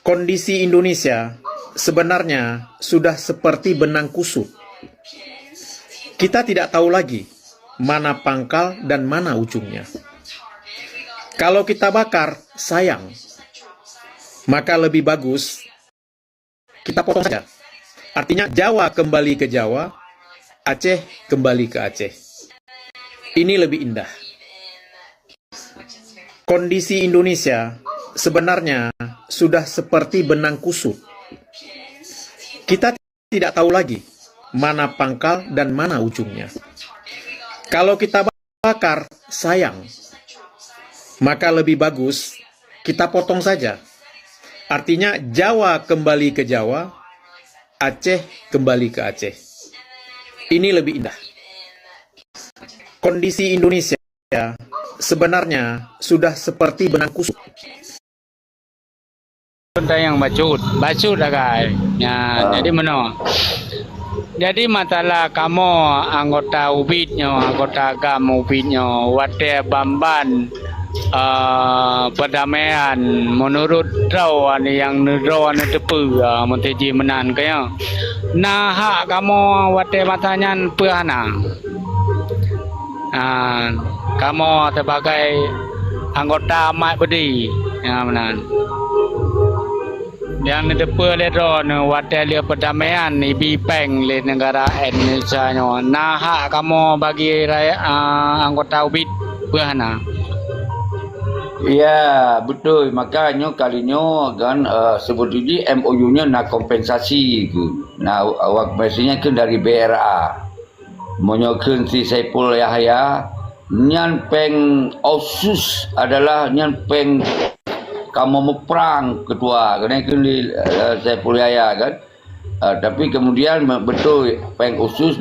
Kondisi Indonesia sebenarnya sudah seperti benang kusut. Kita tidak tahu lagi mana pangkal dan mana ujungnya. Kalau kita bakar, sayang. Maka lebih bagus kita potong saja. Artinya Jawa kembali ke Jawa, Aceh kembali ke Aceh. Ini lebih indah. Kondisi Indonesia sebenarnya sudah seperti benang kusut. Kita tidak tahu lagi mana pangkal dan mana ujungnya. Kalau kita bakar, sayang. Maka lebih bagus kita potong saja. Artinya Jawa kembali ke Jawa, Aceh kembali ke Aceh. Ini lebih indah. Kondisi Indonesia sebenarnya sudah seperti benang kusut. Contoh yang bacut dah kan. Ya, jadi mana? Jadi masalah kamu anggota ubitnya, anggota agama ubitnya, wate bamban perdamaian menurut rawan yang rawan tepu menteji menan kaya. Nah hak kamu wate matanya perhana. Kamu sebagai anggota Mat Bedi yang menan. Yang depa ledron wate dia perdamaian ibi peng le negara Indonesia nya. Nah hak kamu bagi rakyat anggota ubit perhana. Ya, betul. Makanya kalinya kan sebetulnya MOU-nya nak kompensasi tu. Nah, awak mestinya kan dari BRA. Menyokan si Saipul Yahya, nyan peng OSUS adalah nyan peng kamu meperang ketua. Kerana kan Saipul Yahya kan. Tapi kemudian betul peng OSUS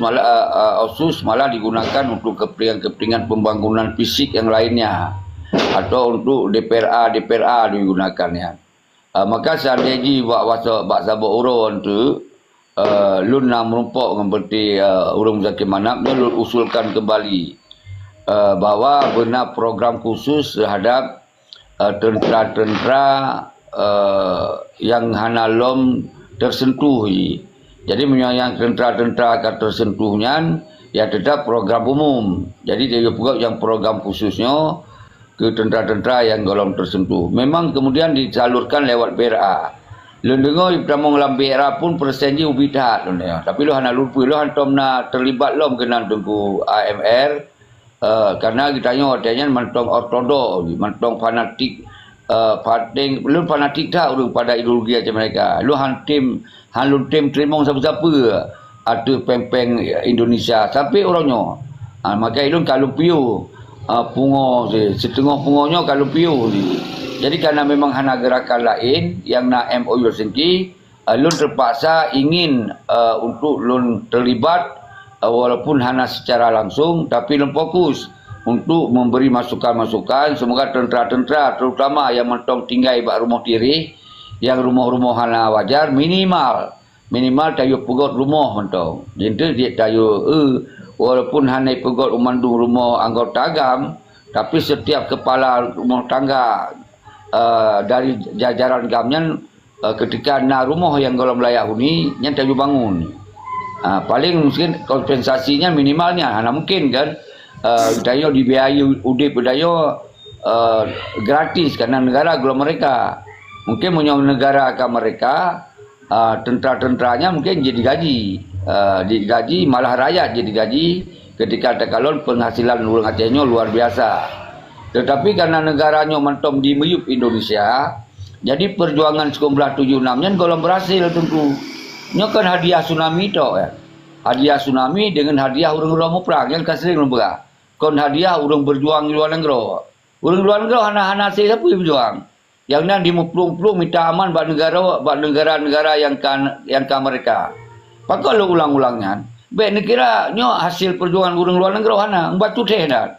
malah digunakan untuk kepentingan pembangunan fisik yang lainnya. Atau untuk DPRA digunakannya. Maka seandainya bak sabuk urun tu lun nak merumpok seperti urung Zaki Manap ni lun usulkan kembali bahawa benar program khusus terhadap tentera-tentera yang hanalom tersentuh. Jadi menyayang tentera-tentera akan tersentuhnya ya tetap program umum. Jadi dia juga yang program khususnya ke tentera-tentera yang golong tersentuh. Memang kemudian disalurkan lewat BRA. Lu dengar pertama dalam BRA pun persenji ubidat. Tapi lu hanya lupa. Lu hantam nak terlibat lu mengenal tengku AMR. Karena kita tanya mantong ortodok. Mantong fanatik. Lu fanatik tak pada ideologi macam mereka. Lu hantim terimong siapa-siapa. Ada pempeng Indonesia. Sampai orangnya. Maka lu kalau piu. Pungo setengah pungonya kalau piu ni. Jadi kerana memang hana gerakan lain yang nak MOU sendiri, lun terpaksa ingin untuk lun terlibat walaupun hana secara langsung tapi lun fokus untuk memberi masukan-masukan semoga tentera-tentera terutama yang mentong tinggal bak rumah diri yang rumah-rumah hana wajar minimal tayo pegot rumah mentong. Jadi dia tayo walaupun hanya pegot umandung rumah anggota agam, tapi setiap kepala rumah tangga dari jajaran gamnya ketika nak rumah yang golong layak huni, yang tahu bangun. Paling mungkin kompensasinya minimalnya, hanya mungkin kan, daya dibiayai udip daya gratis karena negara golong mereka. Mungkin menyong negara akan mereka, tentera-tenteranya mungkin jadi gaji. Digaji malah rakyat jadi gaji ketika ada kalon penghasilan orang Acehnya luar biasa. Tetapi karena negaranya mentom di meyup Indonesia, jadi perjuangan sekumpulah 76 nya golong berhasil tentu. Nya kan hadiah tsunami tok ya. Hadiah tsunami dengan hadiah urang-urang perang yang kan sering lembah. Kon hadiah urang berjuang di luar negara. Urang luar negara hana siapa yang berjuang. Yang nan dimuplung-plung minta aman bak negara-negara yang kan mereka. Pakal lu ulang-ulangnya. Baik nekira nyo hasil perjuangan urang luar negara hana membaca teh dah.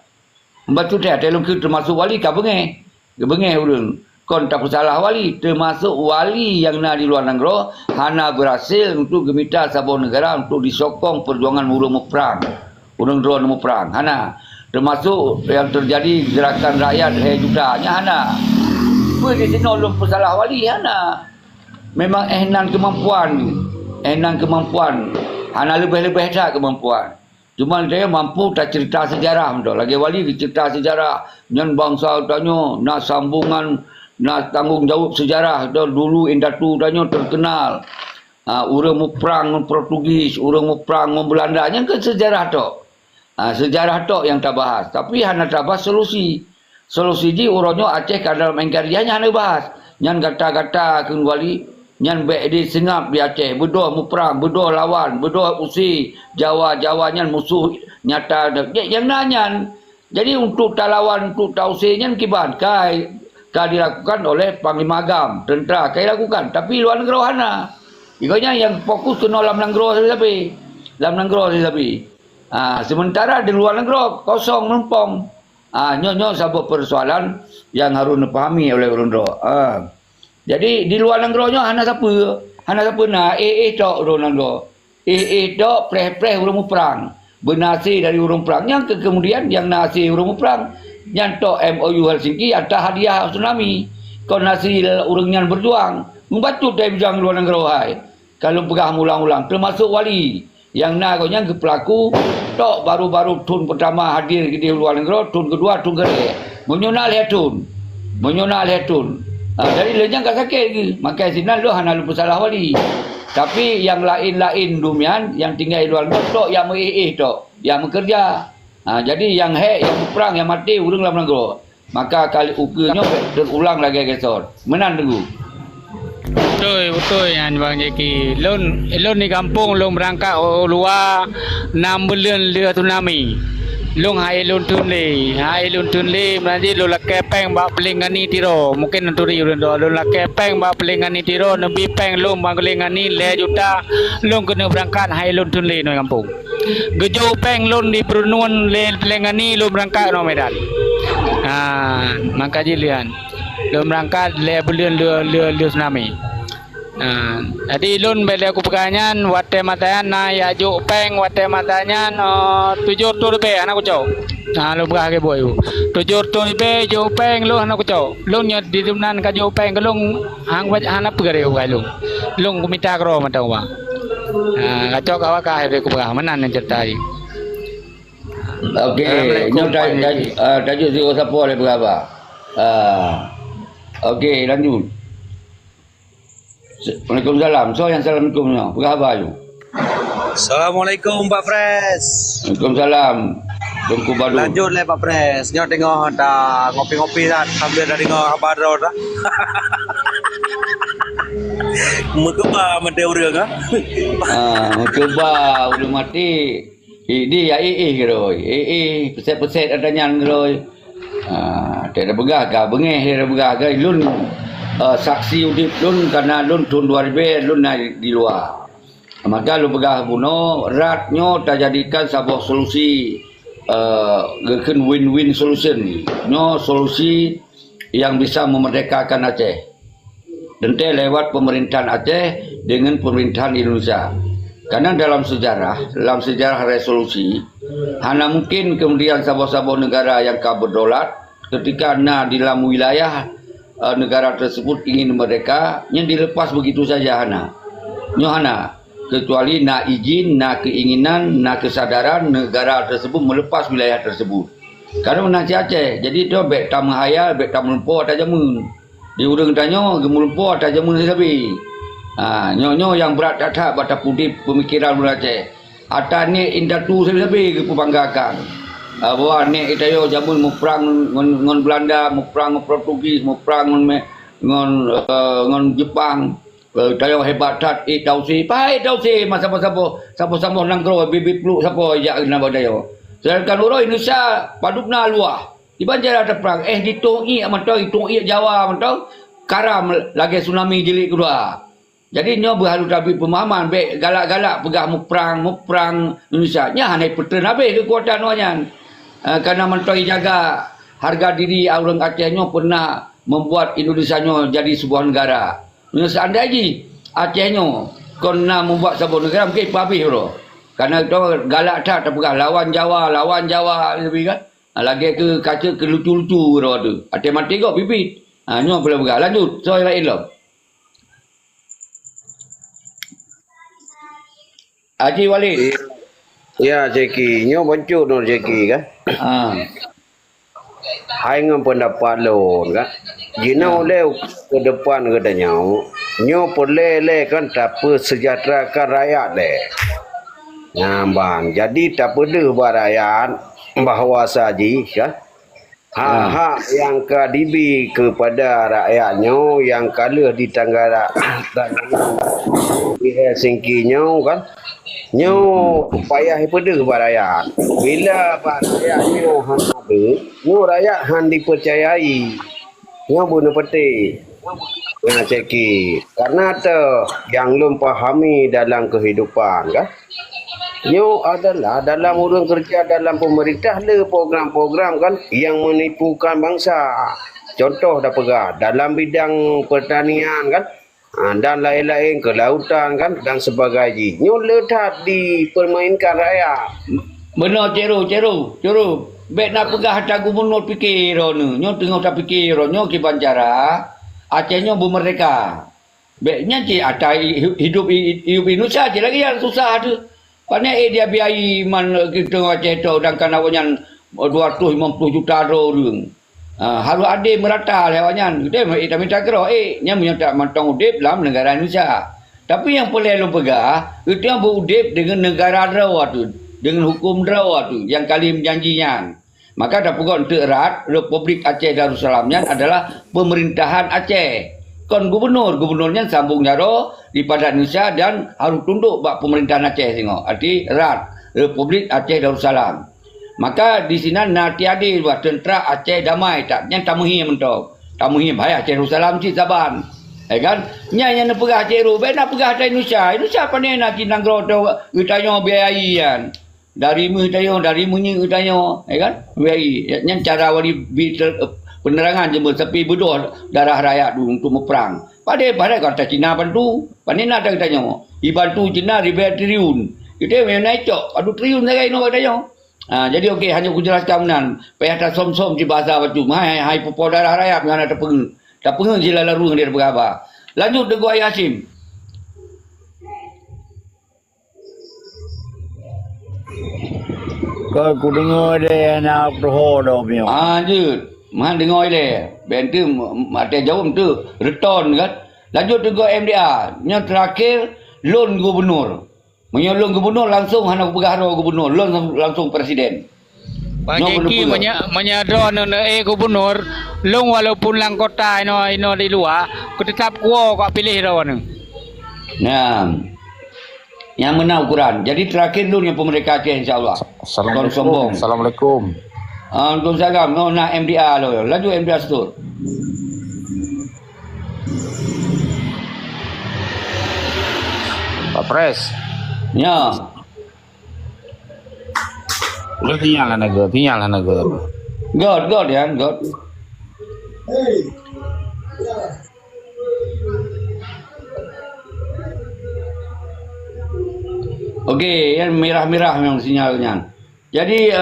Membaca teh telung termasuk wali ka bengeh. Bengeh urang. Kon tak salah wali termasuk wali yang na di luar negara hana berhasil untuk gemita sebuah negara untuk disokong perjuangan urang perang. Urang luar perang hana. Termasuk yang terjadi gerakan rakyat juta nya hana. Di sini belum salah wali hana. memang ehnan kemampuan. Hana lebih-lebih dah kemampuan. Cuma dia mampu tak cerita sejarah betul. Lagi wali cerita sejarah. Yang bangsa tanya nak sambungan, nak tanggungjawab sejarah. Dulu Indatu tanya terkenal. Orang mu perang dengan Portugis, orang mu perang dengan Belanda. Yang ke sejarah tu. Sejarah tu yang tak bahas. Tapi hana tak bahas solusi. Solusi ji orangnya Aceh kan dalam engkarianya hana bahas. Yang kata-kata kembali, yang baik di sengap di Aceh. Berdoa mu perang, berdoa lawan, berdoa usi. Jawa yang musuh nyata. Yang nanya. Jadi untuk tak lawan, untuk tak usi, yang kibat. Kai dilakukan oleh Panglima Agam, tentera. Kai lakukan. Tapi luar negara hana. Ikutnya yang fokus ke dalam negara sahaja. Dalam negara sahaja. Sementara di luar negara kosong mempong. Nyo sabuk persoalan yang harus dipahami oleh orang negara. Jadi di luar negaranya hana siapa nak tok orang negara. Tok preh orang perang. Bernasi dari orang perang. Yang kemudian yang nasi orang perang. Yang tok MOU Helsinki atau hadiah tsunami. Kau nasi orang yang berjuang. Membantu dari berjuang luar negara hai. Kalau pegah ulang-ulang termasuk wali yang nak kau yang ke pelaku tok baru-baru tun pertama hadir di luar negara, tun kedua tun kere menyonal hetun jadi lenyang kat sakit ke makai sinan lu hana lu salah wali. Tapi yang lain-lain dumian yang tinggal di luar negara tok yang tok yang bekerja. Jadi yang yang perang yang mati urang dalam negara. Maka kali ukenya terulang lagi kesor. Menan tunggu. Betul yang Bang Jeki. Lon di kampung lon berangkat luar 6 bulan lea tsunami. Lon hai lon tun le nanti lon la kepeng ba pelingani tiro. Mungkin nanturi lon la kepeng ba pelingani tiro nabi peng lon ba pelingani le juta lon kena berangkat hai lon tun le no kampung. Gejo peng lon di perunuan le pelingani lon berangkat no Medan. Maka jilian lon berangkat le bulan lea tsunami. Jadi lun beli aku pegangan wate matayan na ya juk peng wate matanyan 7 tu lebih anak kucau. Lu pegah ke boy. 7 tu lebih juk peng lu anak kucau. Lu nya di dunan ka juk peng kelung hang hana pegare ku lu. Lung ku minta kro mata wa. Kacau kawa ka he ku pegah menan cerita ni. Okey, nyo tajuk si siapa le berapa? Okey, lanjut. Waalaikumsalam. So yang assalamualaikum. Berapa you? Assalamualaikum Pak Pres. Waalaikumsalam. Tunggu baru. Lanjut le Pak Pres. Nyo tengok dah ngopi-ngopi dah sambil dah tengok khabar dah. Muka mati orang ah. Muka udah mati. Ini ya geroi. Peset-peset adanya geroi. Tidak begah ka bengeh tidak begah ka lun saksi udip lun karena lun tun 2000 lun di luar. Maka lu pegah buno ratnyo tak jadikan sebuah solusi win-win solution. Nyo solusi yang bisa memerdekakan Aceh. Dente lewat pemerintahan Aceh dengan pemerintahan Indonesia. Karena dalam sejarah resolusi hanya mungkin kemudian sebuah negara yang berdaulat ketika di dalam wilayah negara tersebut ingin merdeka, yang dilepas begitu saja hana, kecuali nak izin, nak keinginan, nak kesadaran negara tersebut melepas wilayah tersebut. Karena menasi Aceh, jadi itu bek tam hayal, bek tam lempo atau jamun. Di urang tanya gemulpo atau jamun sesabi. Nyo yang berat tak bata putih pemikiran orang Aceh. Ata ni indatu sesabi kebanggakan. Bahwa ni kita yo jamun mu perang ngon Belanda, mu perang ngon Portugis, mu perang ngon Jepang. Tayo hebat tat tausi, pai tausi masa sabo nang kro bibit pluk sabo ya nama tayo. Sedangkan orang Indonesia padukna luah. Di banjar ada perang ditongi amantau itongi Jawa amantau karam lagi tsunami jilid kedua. Jadi nyo berhalu tapi pemahaman be galak-galak pegah mu perang Indonesia. Nya hanai peten habis kekuatan wanyan. Karena mentoi jaga harga diri orang Aceh nyo pernah membuat Indonesia nyo jadi sebuah negara. Seandainya Aceh nyo kena membuat sebuah negara mungkin habis bro. Karena itu galak tak pegah lawan Jawa lebih kan. Lagi ke kaca ke lucu-lucu bro tu. Aceh mati kok pipit. Nyo boleh pegah lanjut. So lain lah. Haji Walid. Ya, Jeki. Nyo bencur no Jeki kan. Hai ngam pendapat lo kan. Jina oleh ke depan katanya. Nyo perle kan tak sejahterakan rakyat le. Bang. Jadi tak perlu rakyat bahawa saji kan. Hak yang KDB kepada rakyatnya yang kalah di Tenggara dan di Helsinki kan. Nyo payah pada kepada rakyat. Bila rakyat nyo ada, nyo rakyat han dipercayai. Nyo bunuh peti. Nah, Ceki. Karena ada yang belum pahami dalam kehidupan kan. Nyo adalah dalam urang kerja dalam pemerintah le program-program kan yang menipukan bangsa. Contoh dah pegah dalam bidang pertanian kan. Dan lain-lain kelautan kan dan sebagainya. Nyo letak dipermainkan rakyat. Benar ceru. Baik nak pegah hata gubernur fikir ni. Nyo tengok tak fikir nyo ki Banjara. Aceh nyo bermerdeka. Baiknya cik ada hidup Indonesia cik lagi yang susah tu. Pandai dia biayai man kita Aceh tu dan kanawanyan 250 juta orang. Harus ada merata lewanyan. Kita minta kira nya minta mantang udip dalam negara Indonesia. Tapi yang boleh lo pegah, itu yang berudip dengan negara draw tu, dengan hukum draw tu yang kali menjanjinya. Maka dah pokok untuk erat Republik Aceh Darussalamnya adalah pemerintahan Aceh. Kon gubernurnya sambung jaro di pada Indonesia dan harus tunduk bak pemerintahan Aceh tengok. Arti erat Republik Aceh Darussalam. Maka di sini nanti ada buat tentera Aceh damai tak yang tamuhi mentok. Tamuhi bahaya Aceh Darussalam si Saban. Kan? Nya nak pegah Aceh Ru, nak pegah Aceh Indonesia. Indonesia pandai nak cinang groto utanya biayai kan. Dari mu utanya, kan? Biayai. Yang cara wali penerangan je sepi bodoh darah rakyat dulu untuk berperang. Padai kata Cina bantu. Pandai nak tanya. Dibantu Cina ribuan triliun. Kita memang naik cok. Aduh triliun saya nak tanya. Jadi okey hanya aku jelaskan menan. Payah tak som-som di bahasa batu. Hai popo darah rakyat mengan tak pengen. Tak pengen sila lalu dia berapa. Lanjut dengan Ai Hashim. Kau aku dengar dia nak berhor dah punya. Lanjut. Mana dengar dia. Bentu mata jauh tu return kan. Lanjut dengan MDA. Yang terakhir loan gubernur. Menyolong gubernur langsung hana pegah gubernur, loan langsung presiden. Bang Jeki menyadar gubernur, long walaupun lang kota ino di luar, ku tetap kuo kau pilih rawan. Nah, yang menang ukuran. Jadi terakhir dulu yang pemerintah Aceh insyaAllah. Assalamualaikum. Untuk sagam, nak MDA lo. Lanjut MDA setur. Pak Pres. Ya. Lu tinggal lah negara. God ya, God. Okey, yang merah-merah memang sinyalnya. Jadi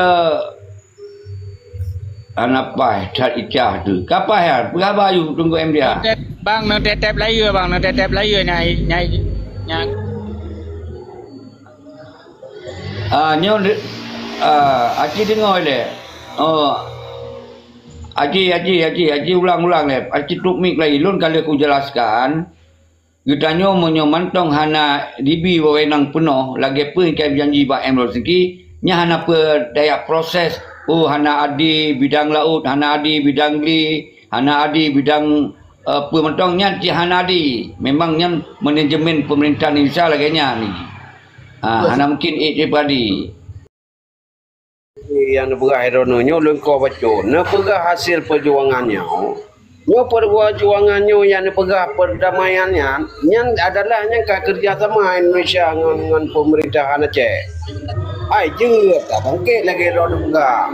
anak pai cat icah tu. Kapan ya? Berapa you tunggu MDA? Bang nak tetap layar nyai. Nyo Aci dengar le. Aci ulang-ulang le. Aci tuk mik lagi. Lun kalau aku jelaskan. Kita nyo mantong hana DB wewenang penuh. Lagi pun ikan janji Pak M. Rosiki. Nya hana daya proses. Hana adi bidang laut. Hana adi bidang li. Hana adi bidang pementongnya. Hana adi. Memangnya manajemen pemerintahan Indonesia lagi ni. Hana mungkin pribadi. Yang berakhir nyo lengkau baca. Nak pegah hasil perjuangannya. Nyo perjuangannya yang pegah perdamaiannya. Yang adalah yang kerjasama Indonesia dengan pemerintahan Aceh. Ai je tak bangkit lagi rono pegah.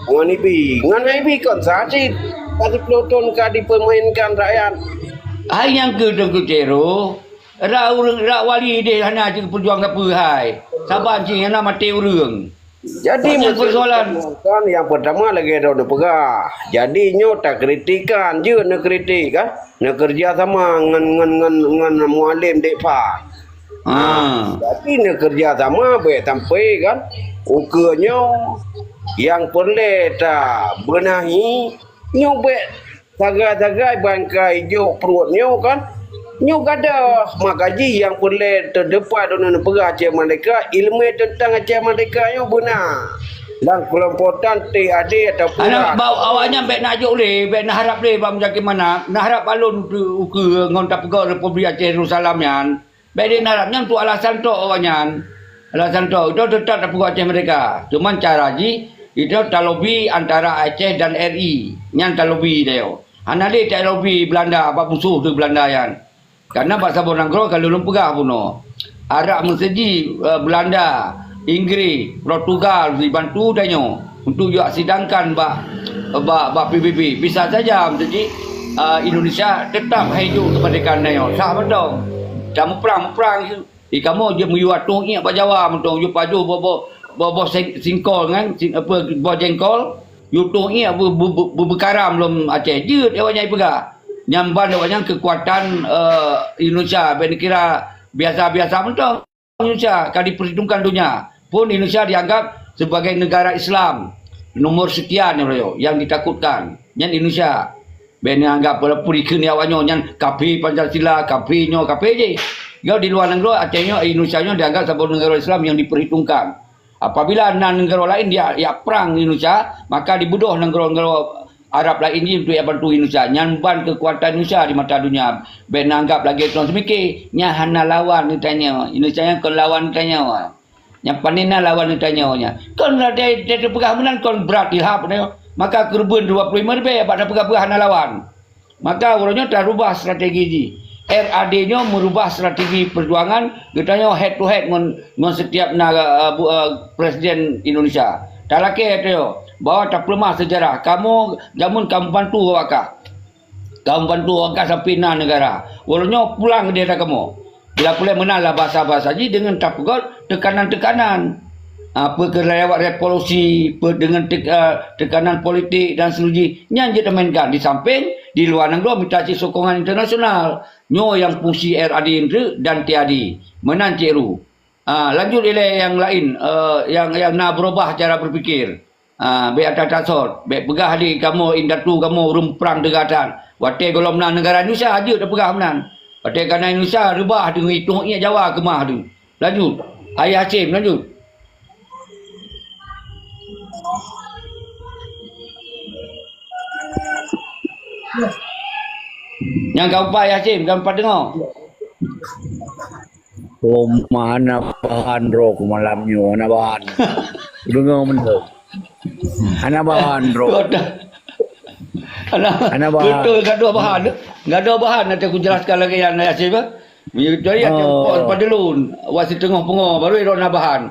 Ngan IB kan saja. Tadi peloton ka dipermainkan rakyat. Yang ke cero. Rak wali dia hana je perjuang apa hai. Sabar cing yang nak mati urang. Jadi persoalan kan yang pertama lagi ada pegah. Jadi nyo tak kritikan je nak kritik kan. Nak kerja sama dengan mualim depa. Jadi nak kerjasama baik sampai kan. Ukanya yang perlu tak benahi nyobek tagai-tagai bangkai hijau perutnya kan. Nyok ada makaji yang boleh terdepan dengan perah Aceh Merdeka, ilmu tentang Aceh Merdeka yang benar. Dan kelompokan TAD ataupun Anak bau awaknya baik nak ajuk le, baik nak harap le bang macam mana? Nak harap balon tu ke ngontak pegawai Republik Aceh Darussalam yan. Baik dia nak harapnya untuk alasan tu awaknya. Alasan tu itu tetap tak pegawai Aceh Merdeka. Cuman cara ji itu tak lobby antara Aceh dan RI. Yang tak lobby dia. Anak dia tak lobby Belanda, apa musuh tu Belanda yan. Karena bahasa Bonanggro kalau belum pegah pun Arab Mesiji, Belanda, Inggeris, Portugal dibantu danyo untuk juga sidangkan bak PBB. Bisa saja jadi Indonesia tetap hidup kemerdekaan danyo. Sah betul. Kamu perang kamu je muyuatung ingat Pak Jawa mentong you paju bobo singkol kan apa bo jengkol you tung ingat berkaram belum Aceh je dia wanyai pegah. Nyamban awaknya kekuatan Indonesia ben kira biasa-biasa betul Indonesia kalau diperhitungkan dunia pun Indonesia dianggap sebagai negara Islam nomor sekian yang ditakutkan yang Indonesia ben anggap purikan awaknya yang KP Pancasila KP je yo di luar negara Acehnya Indonesia nya dianggap sebagai negara Islam yang diperhitungkan apabila negara lain dia perang Indonesia maka dibunuh negara-negara Arab lain ini untuk bantu Indonesia nyamban kekuatan Indonesia di mata dunia ben anggap lagi tuan semikir nya hana lawan ni tanya Indonesia yang lawan tanya yang panina lawan ni tanya nya kon dia pegah menang kon berat ilhap ni maka kerubuan 25 lebih pada pegah hana lawan maka orangnya dah rubah strategi ni RAD nya merubah strategi perjuangan katanya head to head dengan setiap presiden Indonesia tak laki itu bahawa tak pelemah sejarah. Kamu jamun kamu bantu awak. Kamu bantu awak sampai na negara. Walaunya pulang dia kamu. Bila boleh menanglah bahasa-bahasa ji dengan tak pegot tekanan-tekanan. Apa kelewat revolusi dengan tekanan politik dan seluruhnya yang dia mainkan di samping di luar negara minta sokongan internasional. Nyo yang fungsi RAD dan TAD menang ceru. Lanjut oleh yang lain yang nak berubah cara berfikir. Baik atas tasod, baik pegah di kamu indatu kamu rumprang degatan. Watai kalau menang negara Indonesia aja dah pegah menang. Watai kerana Indonesia rubah dengan hitung ingat Jawa kemah tu. Lanjut. Ayah Hashim lanjut. Yang kau apa Ayah Hashim, kau dengar? Mana bahan rok malamnya, mana bahan. Dengar benda. Ana bahan rok. Ana bahan. Betul enggak ada bahan. Enggak ada bahan nanti aku jelaskan lagi yang Ayah Hashim. Itu dia tempat pada lun. Wasi tengah pengor baru ada nak bahan.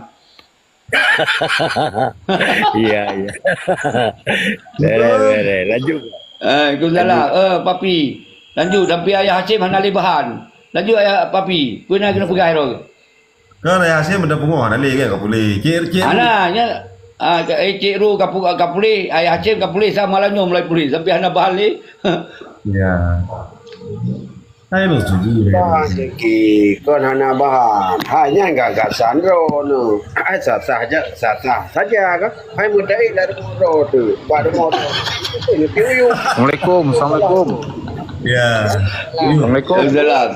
Iya. Bere, lanjut. Itu salah. Papi. Lanjut sampai Ayah Hashim hana li bahan. Lanjut Ayah Papi. Pernah kena pegang hero. Kan Ayah Hashim ada pengor nak le kan kau boleh. Cik. Ananya Cik Ru kapuli, Ayah Hashim kapuli sama lah mulai pulih sampai hana bahan li. Ya. Saya lu setuju. Segi kon hana bahan hanya gagasan rono. Sah saja kan. Hai mudai dari rono tu. Pada motor. Ini piu. Assalamualaikum. Ya. Assalamualaikum. Salam.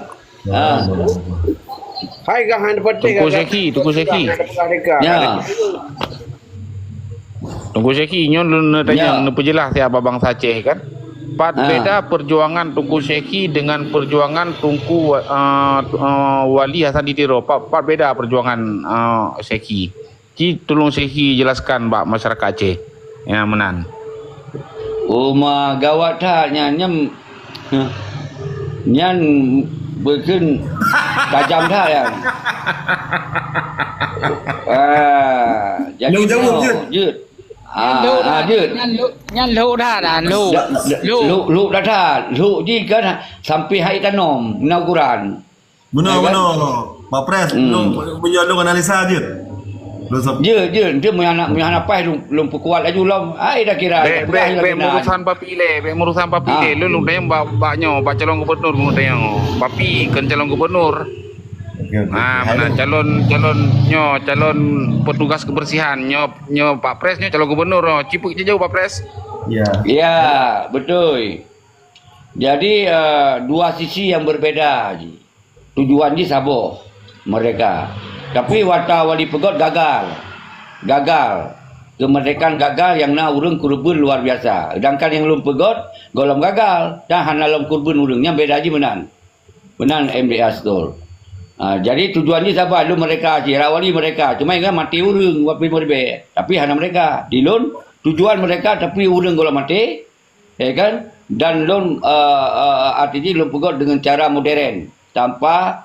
Hai gahan peti. Tunggu Syekhi. Ya. Tunggu Syekhi nyo tanya perjelas ya Babang Aceh kan. Beda perjuangan Tunku Syekhi dengan perjuangan Tunku Wali Hasan Ditiro. Beda perjuangan Syekhi. Tolong Syekhi jelaskan Pak masyarakat Aceh yang menan. Gawat dah nyam nyan berken tajam dah ya. Jadi jauh je. Nyan lu dah dah lu dah dah lu ji kan sampai hari tanom inauguran. Benar. Pak Pres, lu punya lu analisa je. Je dia menganak apa belum kuat lagi belum. Ai dah kira. Urusan papi le. Lu tanya bak calon gubernur lu tanya. Papi kan calon gubernur. Mana calon petugas kebersihan nyo Pak Pres nyo calon gubernur cipuk je jauh Pak Pres. Ya. Ya, betul. Jadi dua sisi yang berbeda. Ji. Tujuan di saboh mereka. Tapi wata wali pegot gagal. Kemerdekaan gagal yang na urang kurban luar biasa. Sedangkan yang lum pegot golom gagal. Dan hana lum kurban urangnya beda aja menan. Menan MDA Store. Jadi tujuan ni siapa? Lu mereka je, rawali mereka. Cuma ingat mati urang wapi merbe. Tapi hana mereka. Dilun tujuan mereka tapi urang golong mati. Ya kan? Dan lun artinya lun pegot dengan cara modern tanpa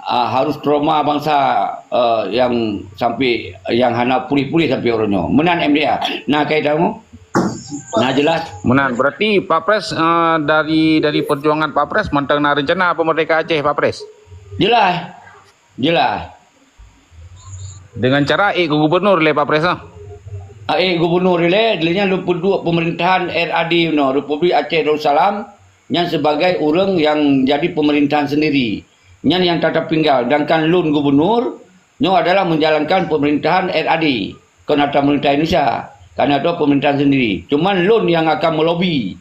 harus trauma bangsa yang sampai yang hana pulih-pulih sampai orangnya. Menan MDA. Nah kaitamu? Nah jelas. Menan berarti Pak Pres dari perjuangan Pak Pres mantang na rencana pemerdekaan Aceh Pak Pres. Jelas. Dengan cara ke gubernur le Pak Pres Gubernur ile dilinya penduduk pemerintahan RAD Republik Aceh Darussalam yang sebagai orang yang jadi pemerintahan sendiri. Yang tetap tinggal. Sedangkan lun gubernur adalah menjalankan pemerintahan RAD. Konata pemerintah Indonesia. Karena itu pemerintahan sendiri. Cuman lun yang akan melobi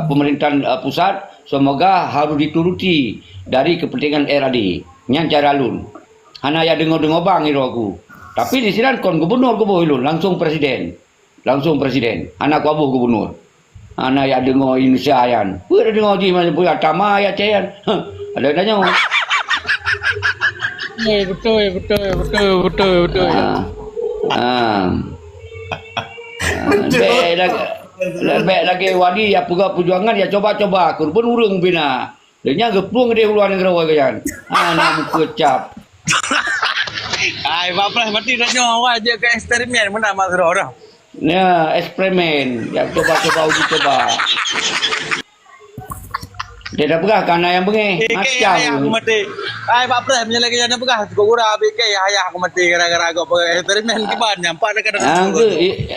pemerintahan pusat semoga harus dituruti dari kepentingan RAD. Yang cara lun. Hana ya dengar-dengar bang itu aku. Tapi di sini kon gubernur lun langsung presiden. Anak abu gubernur. Anak ya dengar Indonesia yan. Ada dengar di mana punya tama ya cayan. Ada tanya. Betul. Lebih lagi wadi ya perjuangan ya coba kurban urang bina. Dia geplung dia luar negara wayan. Anak kecap. Ai Pak Pres berarti dah nyawa aja ke eksperimen mana mak dah. Ya, eksperimen. Ya uji coba. Dia dah pegah kana yang bengi. Macam aku mati. Ai Pak Pres punya lagi jana pegah kau gura BK ya aku mati gara-gara kau eksperimen kiban nyampak dekat dengan.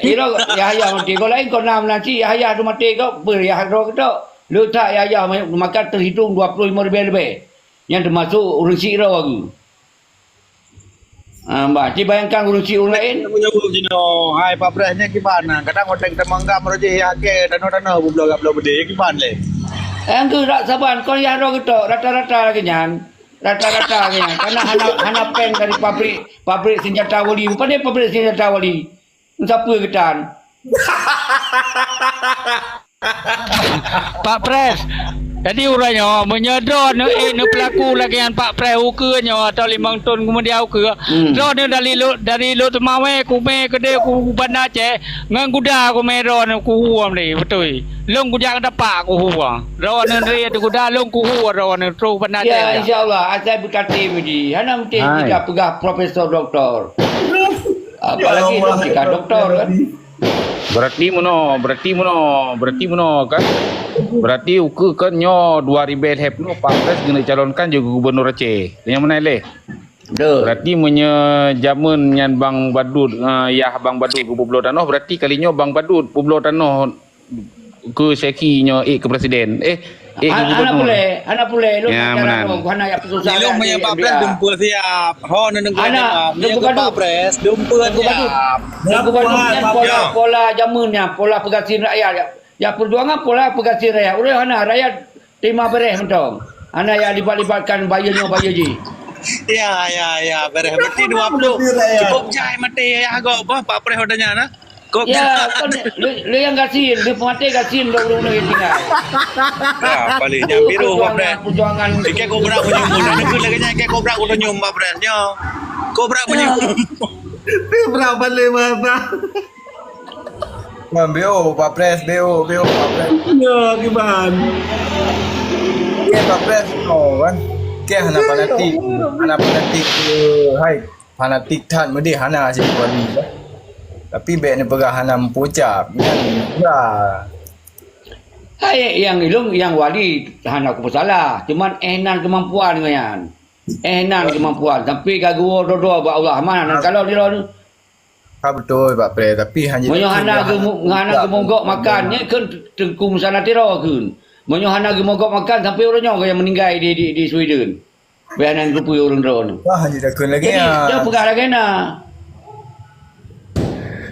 Iro ya mati kau lain kau nam nanti ya tu mati kau ber ya ro tu. Lu tak ya makan terhitung 25,000 lebih. Yang termasuk urusi iro aku. Mbak, bayangkan urusi orang lain. Punya jino, hai Pak Presnya gimana? Kadang orang kita menganggap merujuk ya ke dano bublog bede gimana le? Engkau tak sabar, kau yang roh itu rata-rata lagi nyan. Karena hana peng dari pabrik senjata wali. Pada pabrik senjata wali. Siapa ketan? Pak Pres. Jadi uranya menyedot ne pelaku lagi yang Pak Pres ukenya atau 5 ton kemudian uke. Ro ne dari lo temawe ku me kede ku bandar Aceh ngan kuda ku me ro ne ku huam ni betul. Long kuda dapat ku huam. Ro ne re tu kuda long ku huam ro ne tru bandar Aceh. Ya insyaallah Aceh berkati mudi. Hana mesti tidak pegah profesor doktor. Apalagi jika doktor kan. Berarti mono kan. Berarti uke kan nyo 2000 hep no Pak Pres kena calonkan juga gubernur Aceh. Yang mana le? Berarti menyejaman yang Bang Badut Bang Badut ke Pulau Tanoh berarti kalinya Bang Badut Pulau Tanoh ke sekinya ke presiden. Anak boleh lu ya, hana ya susah. Ilmu punya Pak Pres dumpul siap. Ho nenengku Pak Pres dumpul siap. Pola jamunnya, pola pegasi rakyat. Ya perjuangan pola pegasi rakyat. Udah hana rakyat terima beres mentong. Hana ya libatkan bayarnya ji. Ya beres berarti 20. Cukup cai mati ya agak apa Pak Pres odanya na. Ya, kan lu yang kasihin, lu mati kasihin dong tinggal. Ya, palingnya biru Pak Pres. Perjuangan. Kayak kobra menyumbul, dan itu lagi kayak kobra udah nyum Pak Presnya. Kobra menyumbul. Berapa mata? BO Pak Pres, BO Pak Pres. Ya, gimana? Ke Pak Pres, kan? Ke hana fanatik hai fanatik tan mudi hana asyik wali. Tapi baik ni pegah hana mempucap. Hai yang ilung yang wali hana aku salah. Cuman enan kemampuan dengan kemampuan. Tapi gagu doa Allah mana kalau dia betul Pak Pres tapi hanya hana gemogok makannya kan tengkung sana tiro kan. Hana gemogok makan sampai orangnya yang meninggal di Sweden. Bianan rupu urang drone. Wah, hanya dah kun lagi Jadi dia ya. pegah lagi na.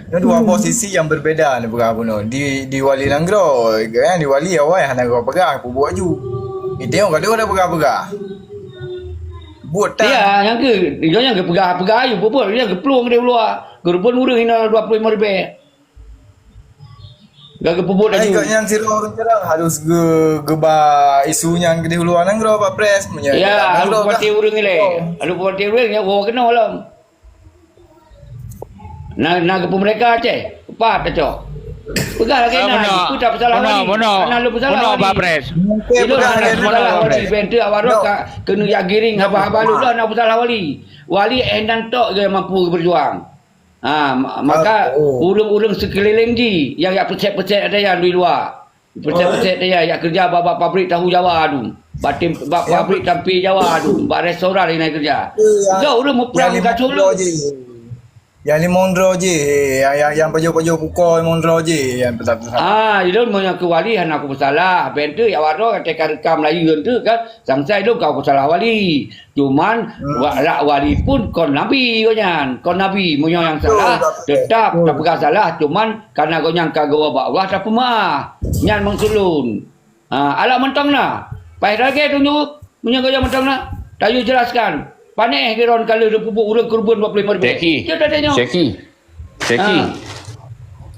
Ada dua posisi yang berbeza ni pegah puno. Di Wali Nanggro, kan di Wali awal hana kau pegah aku buat ju. Ni tengok kalau ada pegah-pegah. Buat tak. Ya, yang ke dia yang ke pegah ayu apa dia ke peluang dia keluar. Gerupun urang hina 25,000. Gak kepuput Ai aja. kau yang siro orang cerang harus geba isu yang gede huluan Nanggro Pak Pres. Ya, alu pati urang ni le. Alu pati urang ya gua kena lah. Nak ke mereka Aceh. Cepat cok. Pegah lagi na. Aku tak bersalah lagi. Mana lu bersalah lagi. Pak Pres. Itu nak bersalah wali. Bentuk awak kena ya giring apa-apa lu lah nak bersalah wali. Wali endan tok je mampu berjuang. Maka urang-urang sekeliling ji yang percet-percet ada yang di luar. Percet-percet dia yang kerja bab pabrik tahu Jawa tu. Batin bab pabrik tampi Jawa tu. Bab restoran ni kerja. Kau urang mau perang kat Solo. Yang ni mondro je. Yang pajo-pajo pukul mondro je. Yang betul-betul. Dia mau yang ke wali han aku bersalah. Bentuk ya waro kata rekam Melayu tu kan. Samsai tu kau bersalah wali. Cuman wali pun kon nabi kau nyan. Kon nabi mau yang salah tetap tak pegang salah. Cuman karena kau yang kagak Allah tak pemah. Nyan mengsulun. Ala mentang na. Pai lagi tunjuk. Punya kau yang mentang na. Tayu jelaskan. Paneh kiron kalau dia pupuk urang kurban 25 ribu. Ceki.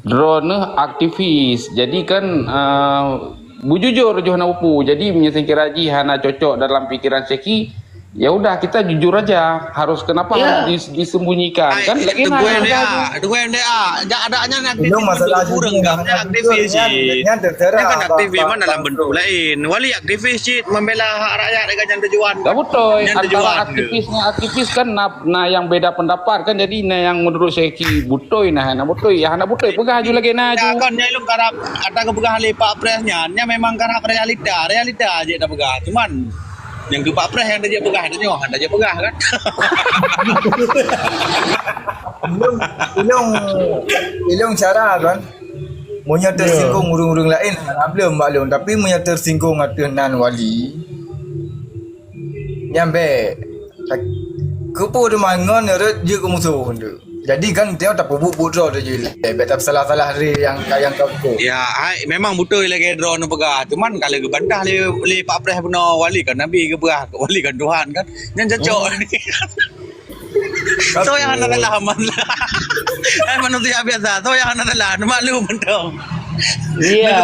Drone ni aktivis. Jadi kan bujujur Johana Pupu. Jadi menyesal kiraji hana cocok dalam pikiran Ceki. Ya udah kita jujur aja. Harus kenapa harus disembunyikan kan? Lagi Tunggu NDA. Adanya aktivis Belum masalah kurang gamnya aktivis sih. Yang kan aktivis mana dalam bentuk lain. Wali aktivis sih membela hak rakyat dengan yang tujuan. Tak betul. Yang Antara tujuan aktivis kan yang beda pendapat kan. Jadi yang menurut Ceki butoi hana butoi. Ya hana butoi pegah aju lagi na Ya aju. kan dia lu karap ada kepegah le Pak Presnya. Nya memang karap realita aja dah pegah. Cuman yang ke Pak Pres yang dia pegah itu nyoh, ada je pegah kan. Ilung cara kan. Munya tersinggung urung-urung lain belum maklum tapi munya tersinggung atunan wali. Nyampe kepo de mangon eret je ke musuh tu. Jadi kan dia tak bubuk draw tu je. Tak salah-salah yang kau. Ya, memang betul lagi drone pegah. Cuman kalau ke bantah le Pak Pres benar wali kan Nabi ke pegah, wali kan Tuhan kan. Yang cocok ni. So yang anak lah aman lah. Manusia biasa. So yang anak lah maklum betul. Iya,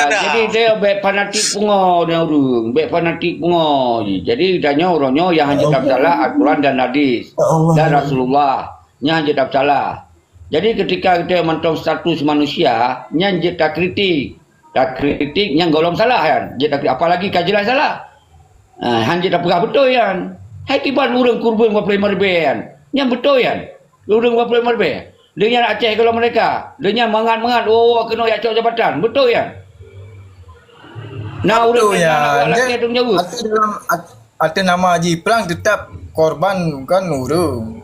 jadi dia baik fanatik pungo dia urung, baik fanatik pungo. Jadi danya orangnya yang hanya tak salah Al-Quran dan hadis dan Rasulullah. Yang tak salah. Jadi ketika kita mentong status manusia, yang tak kritik yang golong salah kan. Apalagi kajian salah. Hanya tak pegah betul kan. Hai tiba urang kurban 25 ribu kan. Yang betul kan. Urang 25 ribu. Dia nak Aceh kalau mereka. Dia mangat-mangat kena yak cok jabatan. Betul kan. Nah urang ya. laki tu jauh. Ada nama Haji Perang tetap korban kan urang.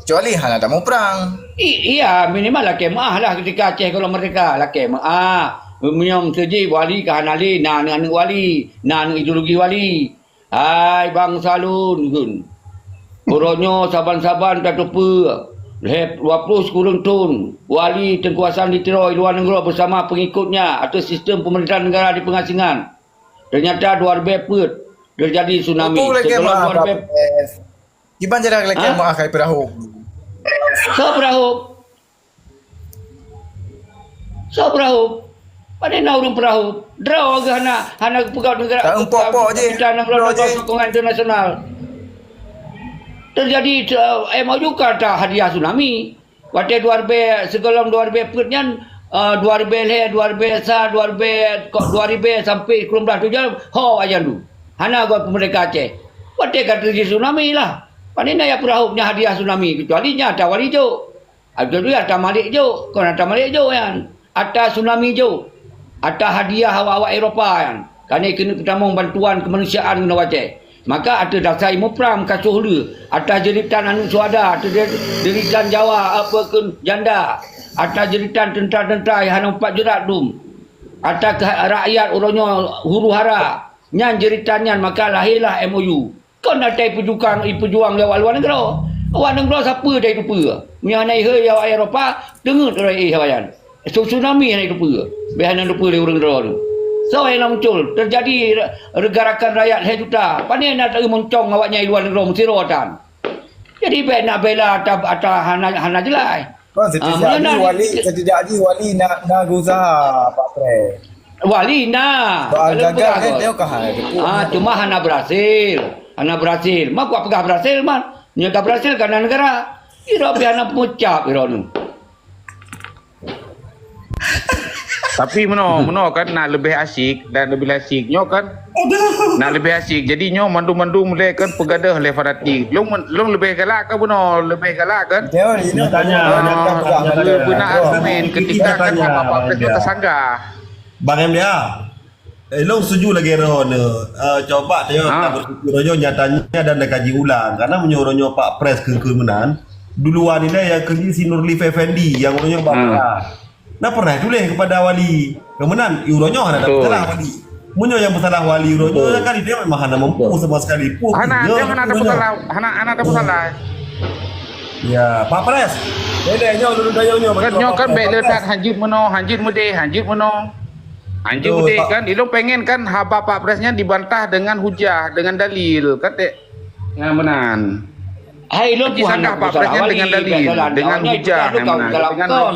Kecuali hana tak mau perang. Iya, minimal lah kemah lah ketika Aceh kalau mereka lah kemah. Menyom seji wali ke hanali, nak wali, nak ideologi wali. Hai bang salun gun. Koronyo saban-saban tak lupa. Lep 20 kurang tun. Wali tengkuasaan diteroi luar negara bersama pengikutnya atau sistem pemerintahan negara di pengasingan. Ternyata 2000 put terjadi tsunami. Sebelum 2000 Iban cara lagi mak kai perahu. So perahu. Pada nak urung perahu. Draw ke hana pegawai negara. Tak empok-empok je. Kita nak sokongan internasional. Terjadi MOU kata hadiah tsunami. Waktu 2000 segelom 2000 putnya 2000 sampai 19 ho aja dulu. Hana gua mereka Aceh. Waktu kata terjadi tsunami lah. Panina ya perahu punya hadiah tsunami kecuali nya ada wali jo. Ada dulu ada malik jo. Kau ada malik jo kan. Ada tsunami jo. Ada hadiah awak-awak Eropah kan. Kerana kena pertama bantuan kemanusiaan guna Aceh. Maka ada dasar ilmu perang kasuh lu. Ada jeritan anu suada, ada jeritan Jawa apa ke janda. Ada jeritan tentera-tentera yang 4 jerat dum. Ada rakyat orangnya huru hara. Nyan jeritannya maka lahirlah MOU. Kau nak cari pejuang lewat luar negara. Luar negara siapa dari lupa? Yang naik lewat Eropah, dengar dari sahayan. Tsunami yang naik lupa. Bihanan lupa dari orang negara tu. So yang muncul, terjadi gerakan rakyat sejuta. Pandai nak terima moncong awaknya di luar negara, mesti rotan. Jadi baik nak bela atas hana jelai. Kan setidak wali nak berusaha Pak Pres. Wali nak. Soal gagal kan tengok hal. Cuma hana berhasil. Mak kuat pegah berhasil man. Nyata berhasil kerana negara. Ira biar pengucap ira nu. Tapi meno kan nak lebih asyik dan lebih asyiknya kan. Nak lebih asyik. Jadi nyo mandu-mandu mulai kan pegadah le fanatik. Long lebih galak kan meno, lebih galak kan. Tengok ni Tanya. Guna argumen ketika kan apa-apa presiden tersanggah. Bang MDA. Long setuju lagi Ron. Coba tengok tak bersyukur nyatanya dan dah kaji ulang karena menyuruhnya Pak Pres ke menan. Duluan ini yang kerja si Nurlif Effendi yang orangnya bakal. Nah pernah tulis kepada wali kemenan iuronyo hana tak salah wali munyo yang bersalah wali iuronyo kali dia memang hana mampu sama sekali Hana ada masalah ya Pak Pres bedanya dulu dayanya kan nyo kan baik letak hanjit meno hanjit mude kan dia pengen kan Pak Presnya dibantah dengan hujah dengan dalil kan yang benar. Hai lu Disangka Pak Presiden dengan dalil, dengan hujah,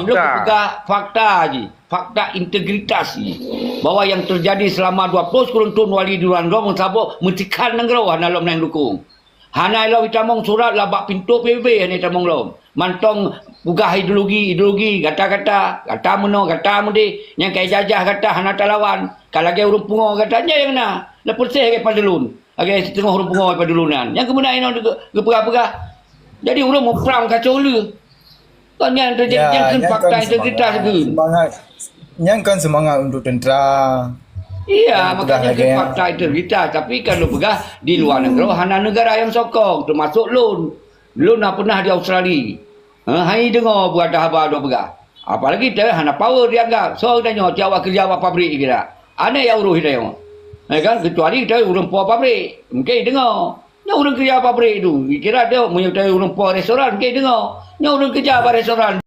lu pegang fakta je, fakta integritas je. Bahawa yang terjadi selama 20 kurun wali di luar negara mensabuk mentikan negara hana lom nang dukung. Hana ilo itamong surat lah bak pintu PBB hana itamong lom. Mantong pugah ideologi, kata-kata meno, kata mudi, yang kaya jajah kata hana talawan. Kalau lagi urung pungo katanya yang na, lepas saya ke padulun. Agak setengah orang pengawal pada dulunan. Yang kemudian ini gepegah-pegah. Jadi orang mau perang kacau lu. Kan yang terjadi yang fakta integritas ke. Yang kan semangat untuk tentera. Iya, makanya kan fakta integritas. Tapi kalau pegah di luar negara, hana negara yang sokong. Termasuk Lun. Lun nak pernah di Australia. Hai dengar buat dah pegah. Apalagi dia hana power dianggap. So dia nyawa jawab kerja pabrik kira. Aneh yang uruh dia. Kan kecuali kita orang puas pabrik mungkin dengar nya orang kerja pabrik tu kira dia menyertai orang puas restoran mungkin dengar nya orang kerja apa restoran